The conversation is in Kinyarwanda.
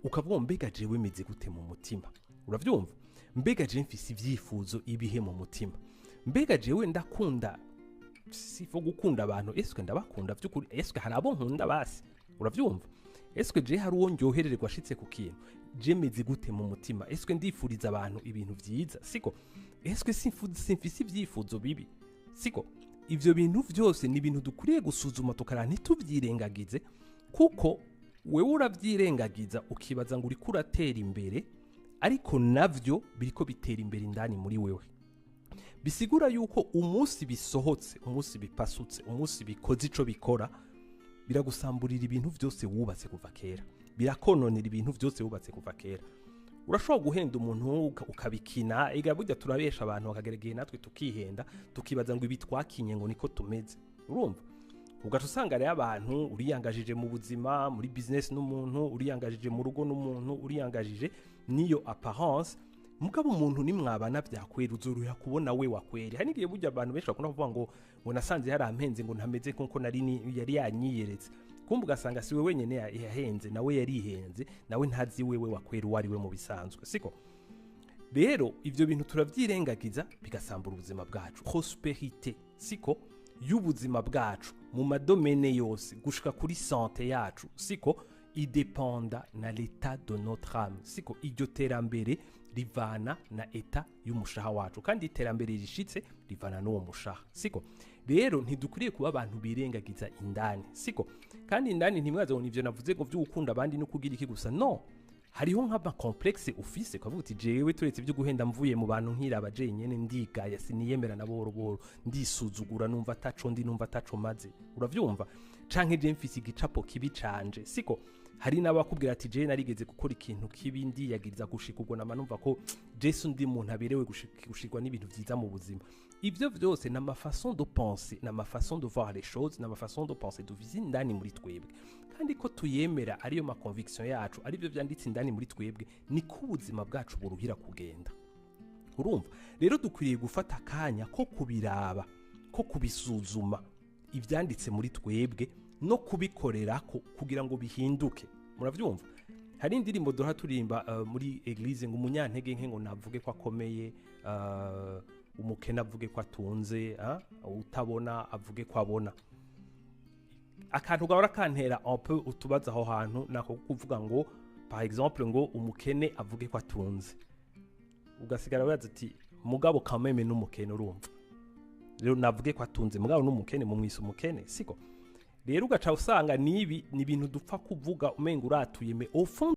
ukavuga mbega jewe meze gute mu mutima, uravyumva? Mbega jewe mfise ivyifuzo ibihe mu mutima, mbega jewe ndakunda, sifo gukunda abantu, eske ndabakunda vy'ukuri, eske hari abo nkunda basi, uravyumva? Eske je hari uwo ndyohererwa ashitse ku kintu, je meze gute mu mutima, eske ndifuriza abantu ibintu vyiza, siko? Eske simfise ivyifuzo bibi, siko? Ivyo bintu vyose ni ibintu dukuriye gusuzuma tukara ntituvyirengagize, kuko wewe uravyirengagiza ukibaza ngo uriko uratera imbere, ariko navyo biriko bitera imbere indani muri wewe. Bisigura yuko umunsi bisohotse, umunsi bipasutse, umunsi bikoze ico bikora, biragusamburira ibintu vyose wubatse kuva kera, birakononera ibintu vyose wubatse kuva kera. Urashobora guhenda umuntu ukabikina, ega burya turabesha abantu bakagerageye natwe tukihenda, tukibaza ngo ibi twakinye ngo niko tumeze, urumva? Ugaca usanga rero abantu uriyangajije mu buzima, muri business n'umuntu, uriyangajije mu rugo n'umuntu, uriyangajije niyo apparence, mugabo umuntu nimwabana byakwera uzoruha kubona we wakweri. Hari ngiye burya abantu benshi bakunda kuvuga ngo nasanze hari ampenze ngo ntameze kuko yari yanyiyeretse, kumbe ugasanga siwe wenyene yahenze, nawe yarihenze, nawe ntazi wewe wakwera uwari we mu bisanzwe, siko? Rero ivyo bintu turavyirengagiza bigasambura ubuzima bwacu. Prosperité, siko, y'ubuzima bwacu mu madomene yose gushika kuri santé yacu, siko, idependa na l'état de notre âme, siko? Iryo terambere rivana na eta y'umushaha wacu, kandi iterambere rishitse rivana n'uwo mushaha, siko? Rero ntidukuriye kuba abantu birengagiza indani, siko? Kandi indani ntimwaze ngo nivyo navuze ngo vy'ugukunda abandi no kugira iki gusa, no. Hariho nk'aba complexe ufise kwavuga uti jewe turetse byo guhenda mvuye mu bantu nkiraba je nyene ndigaya siniyemera na boro ndisuzugura, numva ataco ndi, numva ataco maze, uravyumva? Canke je mfise igicapo kibi canje, siko? Hari n'abakubwira ati je narigeze gukora ikintu kibi ndiyagiriza gushika ubwo namanumva ko Jesu ndi muntu aberewe gushikwa n'ibintu vyiza mu buzima. Ivyo vyose na ma façon de penser, na ma façon de voir les choses, na ma façon de penser duvize indani muri twebwe, kandi ko tuyemera ariyo ma conviction yacu, ari byo vyanditse indani muri twebwe, ni ko ubuzima bwacu buruhira kugenda, urumva? Rero dukwiriye gufata akanya ko kubiraba, ko kubisuzuma ivyanditse muri twebwe no kubikorerako kugira ngo bihinduke, muravyumva? Hari indirimbo doha turimba muri eglise ngo umunyantege nke ngo navuge ko akomeye, umukene avuge ko atunze, utabona avuge ko abona. Akantu gahora kantera un peu utubaza aho hantu nako kuvuga ngo par exemple ngo umukene avuge ko atunze, ugasigara wibaza ati mugabo kameme n'umukene, urumva? Rero navuge ko atunze mugabo n'umukene mu mwisi umukene, siko? Rero ugaca usanga nibi ni ibintu dupfa kuvuga umenga uratuye, me au fond